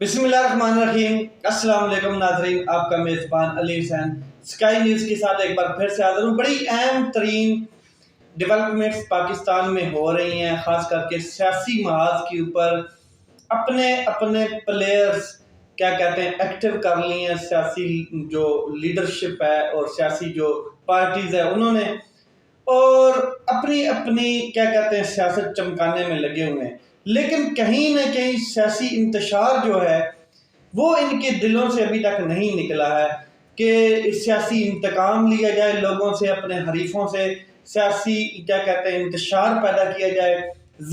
بسم اللہ الرحمن الرحیم۔ السلام علیکم ناظرین، آپ کا میزبان علی حسین اسکائی نیوز کے ساتھ ایک بار پھر سے حاضر ہوں۔ بڑی اہم ترین ڈیولپمنٹس پاکستان میں ہو رہی ہیں، خاص کر کے سیاسی محاذ کے اوپر اپنے پلیئرز ایکٹیو کر لی ہیں۔ سیاسی جو لیڈرشپ ہے اور سیاسی جو پارٹیز ہے انہوں نے اور اپنی سیاست چمکانے میں لگے ہوئے ہیں، لیکن کہیں نہ کہیں سیاسی انتشار جو ہے وہ ان کے دلوں سے ابھی تک نہیں نکلا ہے کہ سیاسی انتقام لیا جائے لوگوں سے، اپنے حریفوں سے سیاسی انتشار پیدا کیا جائے،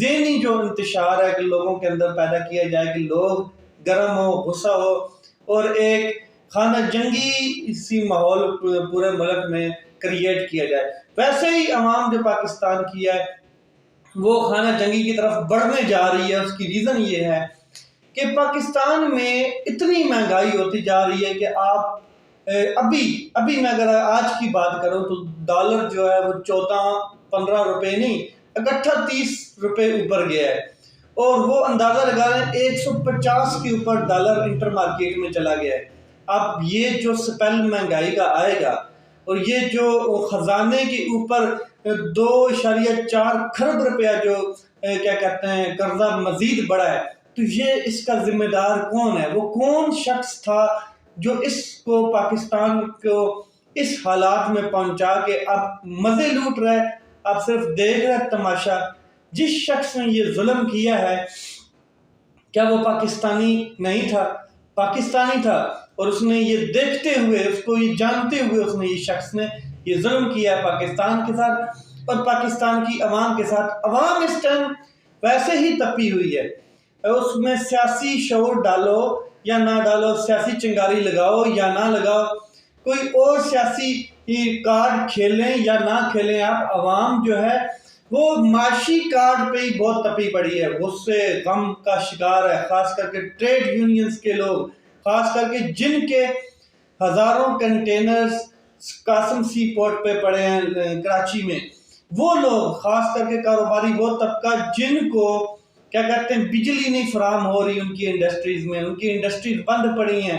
ذہنی جو انتشار ہے کہ لوگوں کے اندر پیدا کیا جائے کہ لوگ گرم ہو، غصہ ہو اور ایک خانہ جنگی سی ماحول پورے ملک میں کریٹ کیا جائے۔ ویسے ہی عوام جو پاکستان کی ہے وہ خانہ جنگی کی طرف بڑھنے جا رہی ہے۔ اس کی ریزن یہ ہے کہ پاکستان میں اتنی مہنگائی ہوتی جا رہی ہے کہ آپ ابھی میں اگر آج کی بات کروں تو ڈالر جو ہے وہ 14-15 روپے نہیں، 38-30 روپے اوپر گیا ہے، اور وہ اندازہ لگا رہے ہیں 150 کے اوپر ڈالر انٹر مارکیٹ میں چلا گیا ہے۔ اب یہ جو سپیل مہنگائی کا آئے گا اور یہ جو خزانے کے اوپر 2.4 کھرب روپیہ جو قرضہ مزید بڑھا ہے، تو یہ اس کا ذمہ دار کون ہے؟ وہ کون شخص تھا جو اس کو پاکستان کو اس حالات میں پہنچا کے اب مزے لوٹ رہا ہے، اب صرف دیکھ رہا ہے تماشا؟ جس شخص نے یہ ظلم کیا ہے کیا وہ پاکستانی نہیں تھا؟ پاکستانی تھا، اور اس نے یہ دیکھتے ہوئے، اس کو یہ جانتے ہوئے اس نے یہ شخص نے یہ ظلم کیا ہے پاکستان کے ساتھ اور پاکستان کی عوام کے ساتھ۔ عوام اس ٹائم ویسے ہی تپی ہوئی ہے، اس میں سیاسی شعور ڈالو یا نہ ڈالو، سیاسی چنگاری لگاؤ یا نہ لگاؤ، کوئی اور سیاسی کارڈ کھیلیں یا نہ کھیلیں، آپ عوام جو ہے وہ معاشی کارڈ پہ ہی بہت تپی پڑی ہے، غصے غم کا شکار ہے، خاص کر کے ٹریڈ یونینز کے لوگ، خاص کر کے جن کے ہزاروں کنٹینرز قاسم سی پورٹ پہ پڑے ہیں کراچی میں، وہ لوگ خاص کر کے کاروباری وہ طبقہ جن کو بجلی نہیں فراہم ہو رہی ان کی انڈسٹریز میں، ان کی انڈسٹریز بند پڑی ہیں،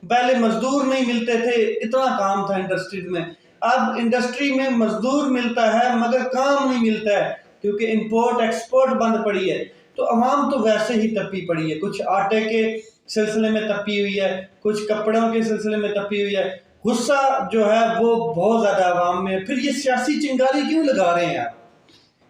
پہلے مزدور نہیں ملتے تھے، اتنا کام تھا انڈسٹریز میں، اب انڈسٹری میں مزدور ملتا ہے مگر کام نہیں ملتا ہے کیونکہ امپورٹ ایکسپورٹ بند پڑی ہے۔ تو عوام تو ویسے ہی تپی پڑی ہے، کچھ آٹے کے سلسلے میں تپی ہوئی ہے، کچھ کپڑوں کے سلسلے میں تپی ہوئی ہے، غصہ جو ہے وہ بہت زیادہ عوام میں۔ پھر یہ سیاسی چنگاری کیوں لگا رہے ہیں آپ؟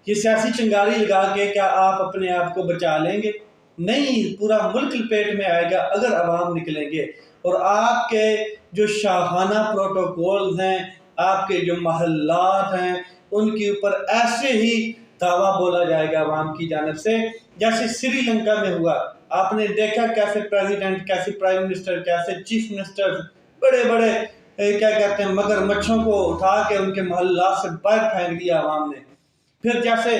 یہ سیاسی چنگاری لگا کے کیا آپ اپنے آپ کو بچا لیں گے؟ نہیں، پورا ملک لپیٹ میں آئے گا اگر عوام نکلیں گے، اور آپ کے جو شاہانہ پروٹوکولز ہیں، آپ کے جو محلات ہیں، ان کے اوپر ایسے ہی دعویٰ بولا جائے گا عوام کی جانب سے، جیسے سری لنکا میں ہوا۔ آپ نے دیکھا کیسے پریزیڈنٹ، کیسے پرائم منسٹر، کیسے چیف منسٹر بڑے مگر مچھوں کو اٹھا کے ان کے محلات سے باہر پھینک دیا عوام نے۔ پھر جیسے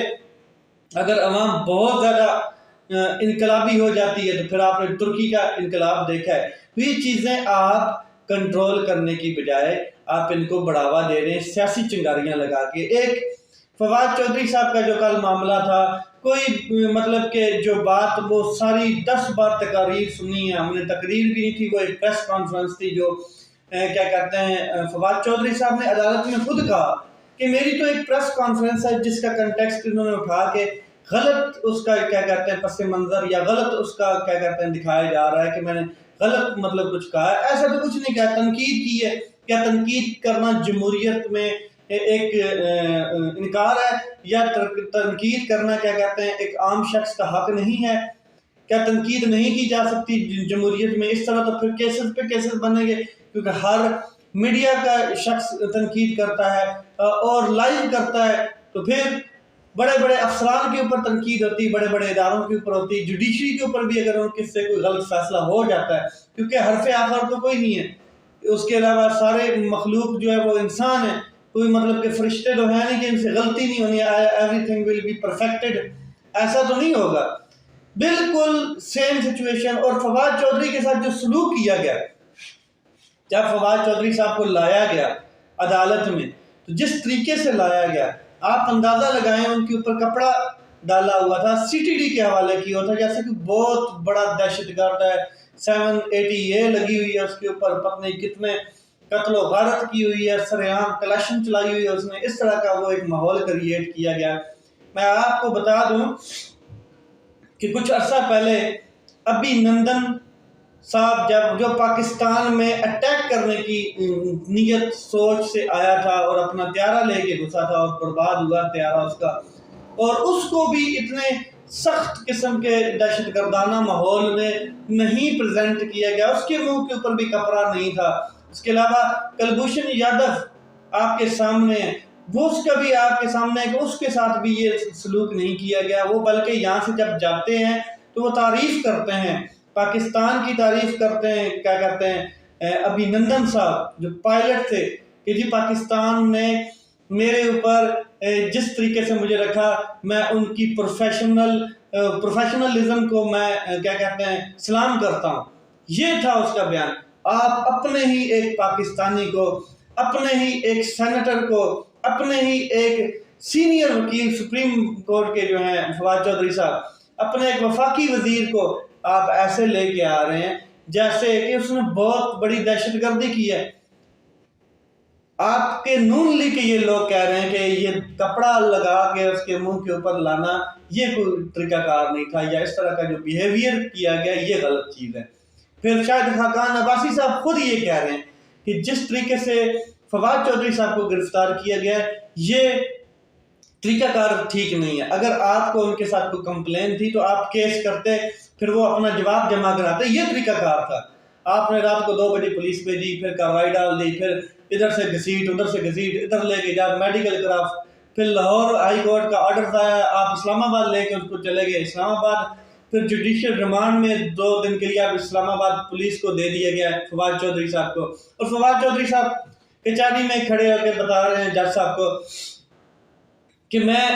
اگر عوام بہت زیادہ انقلابی ہو جاتی ہے تو پھر آپ نے ترکی کا انقلاب دیکھا ہے۔ تو یہ چیزیں آپ کنٹرول کرنے کی بجائے آپ ان کو بڑھاوا دے رہے ہیں سیاسی چنگاریاں لگا کے۔ ایک فواد چودھری صاحب کا جو کل معاملہ تھا، کوئی مطلب کہ جو بات وہ ساری 10 بار تقاریر سنی ہے ہم نے، تقریر بھی نہیں تھی، وہ ایک پریس کانفرنس تھی جو فواد چودھری صاحب نے عدالت میں خود کہا کہ میری تو ایک پریس کانفرنس ہے جس کا کنٹیکسٹ انہوں نے اٹھا کے غلط اس کا پس منظر یا غلط اس کا دکھایا جا رہا ہے کہ میں نے غلط مطلب کچھ کہا ہے۔ ایسا تو کچھ نہیں کہا، تنقید کی ہے۔ کیا تنقید کرنا جمہوریت میں ایک انکار ہے یا تنقید کرنا ایک عام شخص کا حق نہیں ہے؟ کیا تنقید نہیں کی جا سکتی جمہوریت میں؟ اس طرح تو پھر کیسز پہ کیسز بنیں گے، کیونکہ ہر میڈیا کا شخص تنقید کرتا ہے اور لائیو کرتا ہے، تو پھر بڑے بڑے افسران کے اوپر تنقید ہوتی، بڑے بڑے اداروں کے اوپر ہوتی، جوڈیشری کے اوپر بھی اگر ان کس سے کوئی غلط فیصلہ ہو جاتا ہے، کیونکہ حرف آخر تو کوئی نہیں ہے، اس کے علاوہ سارے مخلوق جو ہے وہ انسان ہے، کوئی مطلب کہ فرشتے تو ہیں نہیں کہ ان سے غلطی نہیں ہونی، everything will be perfected, ایسا تو نہیں ہوگا۔ بالکل سیم سچویشن۔ اور فواد چودھری کے ساتھ جو سلوک کیا گیا، جب فواد چودھری صاحب کو لایا گیا عدالت میں، تو جس طریقے سے لایا گیا آپ اندازہ لگائیں، ان کے اوپر کپڑا ڈالا ہوا تھا، سی ٹی ڈی کے حوالے کیا ہوا تھا، جیسے کہ بہت بڑا دہشت گرد ہے، 780A لگی ہوئی ہے اس کے اوپر، پتہ نہیں کتنے قتل و غارت کی ہوئی ہے، سرعام کلاشن چلائی ہوئی ہے اس نے، اس طرح کا وہ ایک ماحول کریٹ کیا گیا۔ میں آپ کو بتا دوں کہ کچھ عرصہ پہلے ابھی نندن صاحب جو پاکستان میں اٹیک کرنے کی نیت سوچ سے آیا تھا اور اپنا طیارہ لے کے گھسا تھا اور برباد ہوا طیارہ اس کا، اور اس کو بھی اتنے سخت قسم کے دہشت گردانہ ماحول میں نہیں پریزنٹ کیا گیا، اس کے منہ کے اوپر بھی کپڑا نہیں تھا۔ اس کے علاوہ کلبھوشن یادو آپ کے سامنے ہے، وہ اس کا بھی آپ کے سامنے ہے کہ اس کے ساتھ بھی یہ سلوک نہیں کیا گیا، وہ بلکہ یہاں سے جب جاتے ہیں تو وہ تعریف کرتے ہیں، پاکستان کی تعریف کرتے ہیں، کیا کہتے ہیں ابھی نندن صاحب جو پائلٹ تھے کہ جی پاکستان نے میرے اوپر جس طریقے سے مجھے رکھا، میں ان کی پروفیشنلزم کو میں کیا کہتے ہیں سلام کرتا ہوں۔ یہ تھا اس کا بیان۔ آپ اپنے ہی ایک پاکستانی کو، اپنے ہی ایک سینیٹر کو، اپنے ہی ایک سینئر وکیل سپریم کورٹ کے جو ہیں فواد چودھری صاحب، اپنے ایک وفاقی وزیر کو آپ ایسے لے کے آ رہے ہیں جیسے کہ اس نے بہت بڑی دہشت گردی کی ہے۔ آپ کے نون لیگ کے یہ لوگ کہہ رہے ہیں کہ یہ کپڑا لگا کے اس کے منہ کے اوپر لانا یہ کوئی طریقہ کار نہیں تھا، یا اس طرح کا جو بیہیویئر کیا گیا یہ غلط چیز ہے۔ پھر شاہد خاقان عباسی صاحب خود یہ کہہ رہے ہیں کہ جس طریقے سے فواد چودھری صاحب کو گرفتار کیا گیا یہ طریقہ کار ٹھیک نہیں ہے۔ اگر آپ کو ان کے ساتھ کوئی کمپلین تھی تو آپ کیس کرتے، پھر وہ اپنا جواب جمع کراتے، یہ طریقہ کار تھا۔ آپ نے رات کو 2 بجے پولیس بھیجی، پھر کارروائی ڈال دی، پھر ادھر سے گھسیٹ ادھر سے گھسیٹ، ادھر لے کے جا میڈیکل کرا، پھر لاہور ہائی کورٹ کا آرڈر آیا، آپ اسلام آباد لے کے اس کو چلے گئے اسلام آباد، پھر جوڈیشل ریمانڈ میں 2 دن کے لیے آپ اسلام آباد پولیس کو دے دیا گیا فواد چودھری صاحب کو، اور فواد چودھری صاحب کچہری میں کھڑے ہو کے بتا رہے ہیں جج صاحب کو کہ میں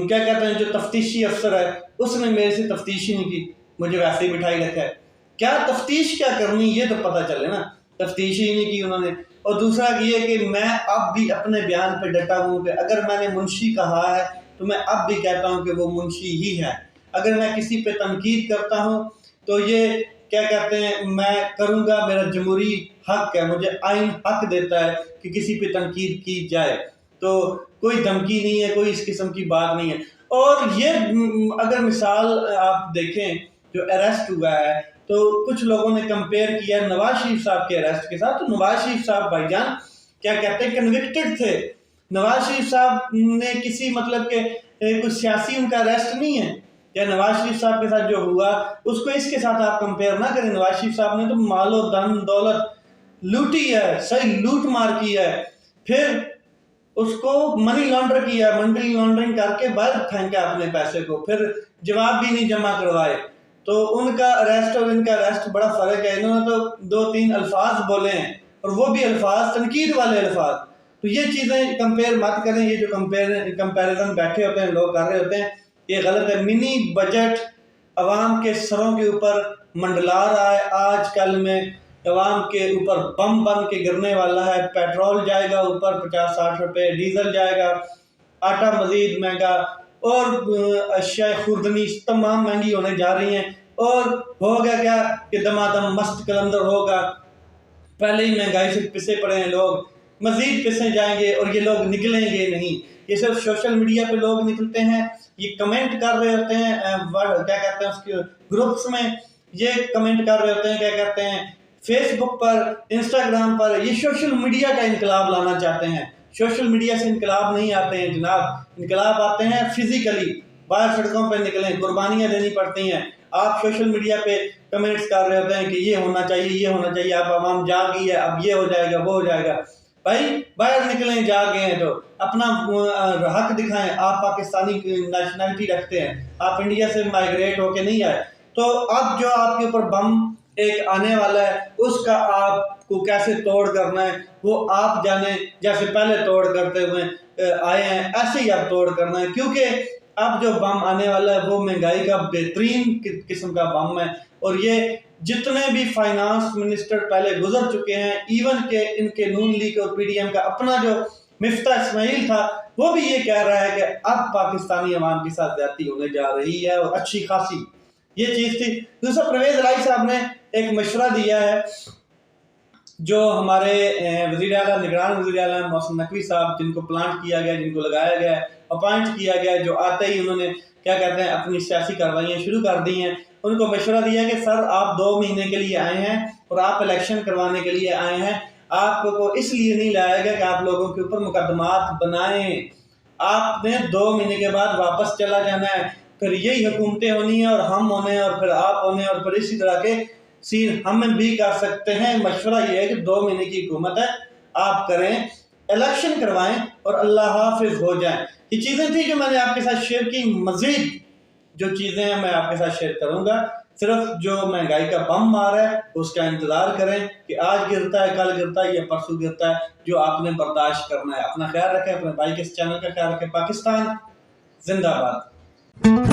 کیا کہتے ہیں جو تفتیشی افسر ہے اس نے میرے سے تفتیش ہی نہیں کی، مجھے ویسے ہی بٹھائی رکھا ہے۔ کیا تفتیش کیا کرنی یہ تو پتہ چلے نا، تفتیش ہی نہیں کی انہوں نے۔ اور دوسرا یہ کہ میں اب بھی اپنے بیان پہ ڈٹا ہوں کہ اگر میں نے منشی کہا ہے تو میں اب بھی کہتا ہوں کہ وہ منشی ہی ہے۔ اگر میں کسی پہ تنقید کرتا ہوں تو یہ کیا کہتے ہیں میں کروں گا، میرا جمہوری حق ہے، مجھے آئین حق دیتا ہے کہ کسی پہ تنقید کی جائے، تو کوئی دھمکی نہیں ہے، کوئی اس قسم کی بات نہیں ہے۔ اور یہ اگر مثال آپ دیکھیں جو اریسٹ ہوا ہے تو کچھ لوگوں نے کمپیئر کیا نواز شریف صاحب کے اریسٹ کے ساتھ، تو نواز شریف صاحب بھائی جان کیا کہتے ہیں کنوکٹڈ تھے۔ نواز شریف صاحب نے کسی مطلب کہ کوئی سیاسی ان کا اریسٹ نہیں ہے، یا نواز شریف صاحب کے ساتھ جو ہوا اس کو اس کے ساتھ آپ کمپیئر نہ کریں۔ نواز شریف صاحب نے تو مال و دن دولت لوٹی ہے، صحیح لوٹ مار کی ہے، پھر اس کو منی لانڈر کیا، منی لانڈرنگ کر کے باہر پھینکا اپنے پیسے کو، پھر جواب بھی نہیں جمع کروائے۔ تو ان کا اریسٹ اور ان کا اریسٹ بڑا فرق ہے، انہوں نے تو 2-3 الفاظ بولے ہیں اور وہ بھی الفاظ تنقید والے الفاظ۔ تو یہ چیزیں کمپیئر مت کریں، یہ جو کمپیریزن بیٹھے ہوتے ہیں لوگ کر رہے ہوتے ہیں یہ غلط ہے۔ منی بجٹ عوام کے سروں کے اوپر منڈلا رہا ہے، آج کل میں عوام کے اوپر بم بن کے گرنے والا ہے، پیٹرول جائے گا اوپر 50-60 روپے، ڈیزل جائے گا، آٹا مزید مہنگا، اور اشیاء خوردنی تمام مہنگی ہونے جا رہی ہیں، اور ہوگا کیا کہ دمادم مست کلندر ہوگا۔ پہلے ہی مہنگائی سے پسے پڑے ہیں لوگ، مزید پسے جائیں گے اور یہ لوگ نکلیں گے نہیں۔ یہ صرف سوشل میڈیا پہ لوگ نکلتے ہیں، یہ کمنٹ کر رہے ہوتے ہیں کیا کہتے ہیں اس کے گروپس میں، یہ کمنٹ کر رہے ہوتے ہیں کیا کہتے ہیں فیس بک پر، انسٹاگرام پر، یہ سوشل میڈیا کا انقلاب لانا چاہتے ہیں۔ سوشل میڈیا سے انقلاب نہیں آتے ہیں جناب، انقلاب آتے ہیں فزیکلی، باہر سڑکوں پہ نکلیں، قربانیاں دینی پڑتی ہیں۔ آپ سوشل میڈیا پہ کمنٹس کر رہے ہوتے ہیں کہ یہ ہونا چاہیے، یہ ہونا چاہیے، اب عوام جاگی ہے، اب یہ ہو جائے گا، وہ ہو جائے گا۔ بھائی باہر نکلیں، جا گئے ہیں تو اپنا حق دکھائیں۔ آپ پاکستانی نیشنلٹی رکھتے ہیں، آپ انڈیا سے مائگریٹ ہو کے نہیں آئے، تو اب جو آپ کے اوپر بم ایک آنے والا ہے اس کا آپ کو کیسے توڑ کرنا ہے وہ آپ جانیں، جیسے پہلے توڑ کرتے ہوئے آئے ہیں ایسے ہی آپ توڑ کرنا ہے، کیونکہ اب جو بم آنے والا ہے وہ مہنگائی کا بہترین قسم کا بم ہے۔ اور یہ جتنے بھی فائنانس منسٹر پہلے گزر چکے ہیں، ایون کہ ان کے نون لیگ اور پی ڈی ایم کا اپنا جو مفتاح اسماعیل تھا وہ بھی یہ کہہ رہا ہے کہ اب پاکستانی عوام کے ساتھ زیادتی ہونے جا رہی ہے اور اچھی خاصی۔ یہ چیز تھی۔ دوسرا پرویز الہی صاحب نے ایک مشورہ دیا ہے، جو ہمارے وزیر اعلیٰ نگران وزیر اعلیٰ محسن نقوی صاحب، جن کو پلانٹ کیا گیا، جن کو لگایا گیا، اپوائنٹ کیا گیا، جو آتے ہی انہوں نے کیا کہتے ہیں اپنی سیاسی کاروائیاں شروع کر دی ہیں، ان کو مشورہ دیا کہ سر آپ 2 مہینے کے لیے آئے ہیں اور آپ الیکشن کروانے کے لیے آئے ہیں، آپ کو اس لیے نہیں لایا گیا کہ آپ لوگوں کے اوپر مقدمات بنائیں، آپ نے 2 مہینے کے بعد واپس چلا جانا ہے، پھر یہی حکومتیں ہونی ہیں اور ہم ہونے اور پھر آپ ہونے اور پھر اسی طرح کے سین ہم بھی کر سکتے ہیں۔ مشورہ یہ ہے کہ 2 مہینے کی حکومت ہے، آپ کریں، الیکشن کروائیں اور اللہ حافظ ہو جائیں۔ یہ چیزیں تھیں جو میں نے آپ کے ساتھ شیئر کی۔ مزید جو چیزیں ہیں میں آپ کے ساتھ شیئر کروں گا۔ صرف جو مہنگائی کا بم مار ہے اس کا انتظار کریں کہ آج گرتا ہے، کل گرتا ہے یا پرسوں گرتا ہے، جو آپ نے برداشت کرنا ہے۔ اپنا خیال رکھیں، اپنے بھائی کے اس چینل کا خیال رکھیں۔ پاکستان زندہ باد۔